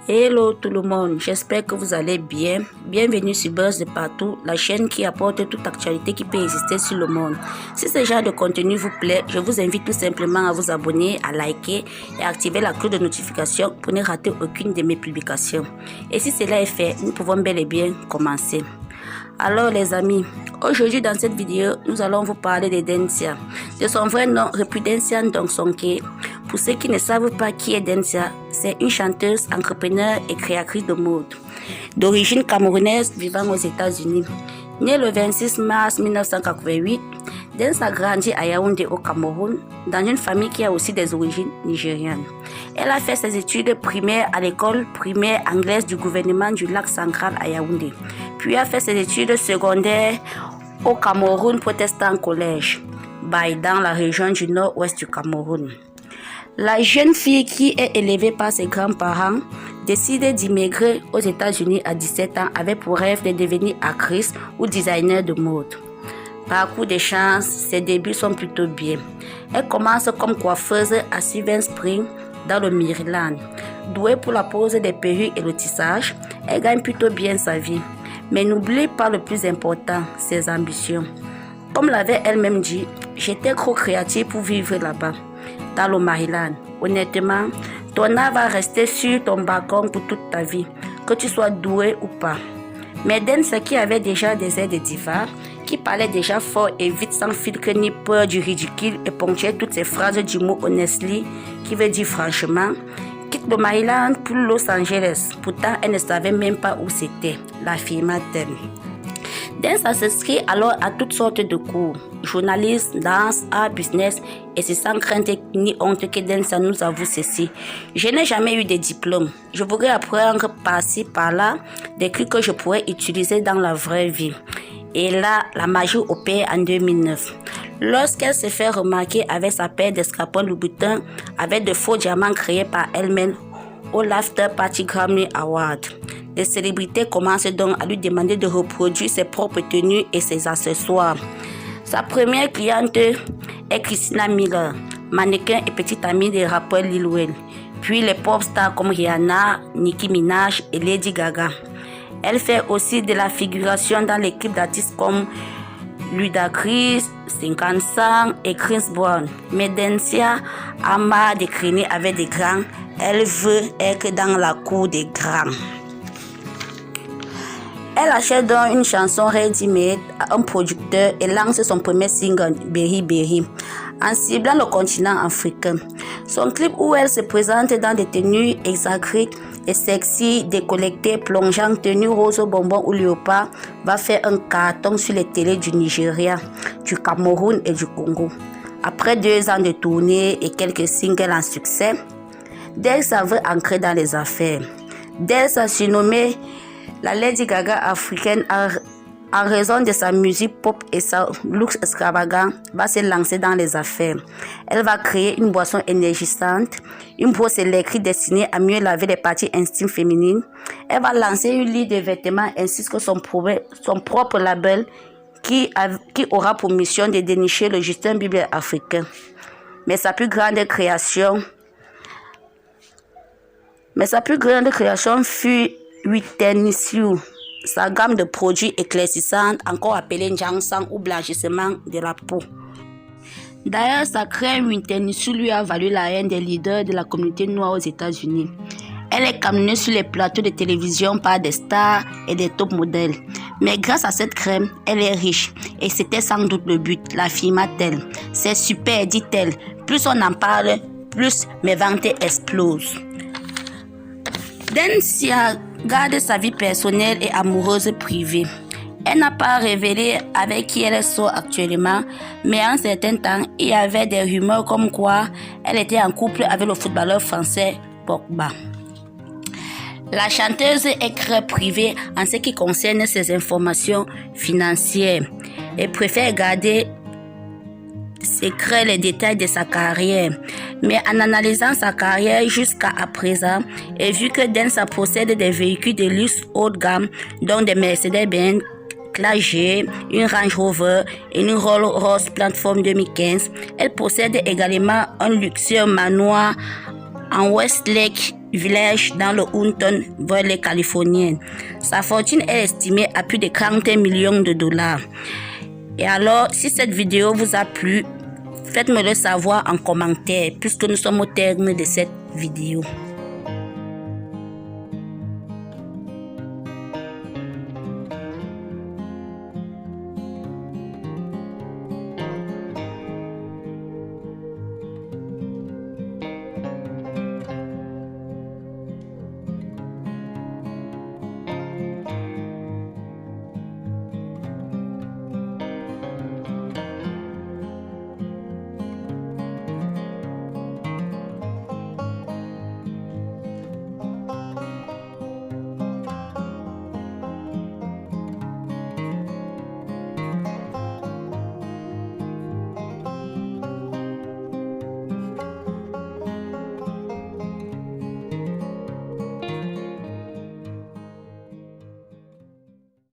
Hello tout le monde, j'espère que vous allez bien. Bienvenue sur Buzz de Partout, la chaîne qui apporte toute actualité qui peut exister sur le monde. Si ce genre de contenu vous plaît, je vous invite tout simplement à vous abonner, à liker et à activer la cloche de notification pour ne rater aucune de mes publications. Et si cela est fait, nous pouvons bel et bien commencer. Alors les amis, aujourd'hui dans cette vidéo, nous allons vous parler de Densia. De son vrai nom, Repudencia Ndong-Sonke. Pour ceux qui ne savent pas qui est Densia, c'est une chanteuse, entrepreneur et créatrice de mode. D'origine camerounaise vivant aux États-Unis. Née le 26 mars 1988, Densia grandit à Yaoundé au Cameroun, dans une famille qui a aussi des origines nigérianes. Elle a fait ses études primaires à l'école primaire anglaise du gouvernement du lac central à Yaoundé, puis a fait ses études secondaires au Cameroun Protestant College, dans la région du nord-ouest du Cameroun. La jeune fille qui est élevée par ses grands-parents décide d'immigrer aux États-Unis à 17 ans avec pour rêve de devenir actrice ou designer de mode. Par coup de chance, ses débuts sont plutôt bien. Elle commence comme coiffeuse à Silver Spring dans le Maryland. Douée pour la pose des perruques et le tissage, elle gagne plutôt bien sa vie. Mais n'oublie pas le plus important, ses ambitions. Comme l'avait elle-même dit, j'étais trop créative pour vivre là-bas, dans le Maryland. Honnêtement, ton art va rester sur ton balcon pour toute ta vie, que tu sois doué ou pas. Mais Densia, qui avait déjà des airs de diva, qui parlait déjà fort et vite sans filtre ni peur du ridicule et ponctuait toutes ses phrases du mot honestly, qui veut dire franchement, quitte le Maryland pour Los Angeles. Pourtant, elle ne savait même pas où c'était, l'affirma-t-elle. Densia s'inscrit alors à toutes sortes de cours, journalisme, danse, art, business, et c'est sans crainte ni honte que Densia nous avoue ceci. Je n'ai jamais eu de diplôme. Je voudrais apprendre par-ci, par-là, des trucs que je pourrais utiliser dans la vraie vie. Et là, la magie opère en 2009. Lorsqu'elle se fait remarquer avec sa paire d'escarpins Louboutin avec de faux diamants créés par elle-même au l'After Party Grammy Award. Les célébrités commencent donc à lui demander de reproduire ses propres tenues et ses accessoires. Sa première cliente est Christina Miller, mannequin et petite amie des rappeurs Lil Wayne, puis les pop stars comme Rihanna, Nicki Minaj et Lady Gaga. Elle fait aussi de la figuration dans l'équipe d'artistes comme Ludacris, 50 Cent et Chris Brown. Mais Densia a marre de traîner avec des grands. Elle veut être dans la cour des grands. Elle achète donc une chanson ready-made à un producteur et lance son premier single, Berry Berry, en ciblant le continent africain. Son clip où elle se présente dans des tenues exagérées et sexy, décolletées, plongeant, tenues rose bonbon ou léopard, va faire un carton sur les télés du Nigeria, du Cameroun et du Congo. Après 2 ans de tournée et quelques singles en succès, Densia veut entrer dans les affaires. Densia, surnommée la Lady Gaga africaine en raison de sa musique pop et sa look extravagant, va se lancer dans les affaires. Elle va créer une boisson énergisante, une brosse électrique destinée à mieux laver les parties intimes féminines. Elle va lancer une ligne de vêtements ainsi que son propre label qui aura pour mission de dénicher le Justin Bieber africain. Mais sa plus grande création fut Wittenissue, sa gamme de produits éclaircissants, encore appelée Njangsang ou blanchissement de la peau. D'ailleurs, sa crème Wittenissue lui a valu la haine des leaders de la communauté noire aux États-Unis. Elle est camionnée sur les plateaux de télévision par des stars et des top modèles. Mais grâce à cette crème, elle est riche. Et c'était sans doute le but, l'affirma-t-elle. C'est super, dit-elle. Plus on en parle, plus mes ventes explosent. Densia garde sa vie personnelle et amoureuse privée. Elle n'a pas révélé avec qui elle sort actuellement, mais en un certain temps, il y avait des rumeurs comme quoi elle était en couple avec le footballeur français Pogba. La chanteuse est très privée en ce qui concerne ses informations financières et préfère garder secret les détails de sa carrière. Mais en analysant sa carrière jusqu'à présent, et vu que Densia possède des véhicules de luxe haut de gamme, dont des Mercedes-Benz Classe G, une Range Rover et une Rolls-Royce Platinum 2015, elle possède également un luxueux manoir en Westlake village dans le Hunton Valley californienne. Sa fortune est estimée à plus de 41 millions de dollars. Et alors, si cette vidéo vous a plu, faites-me le savoir en commentaire puisque nous sommes au terme de cette vidéo.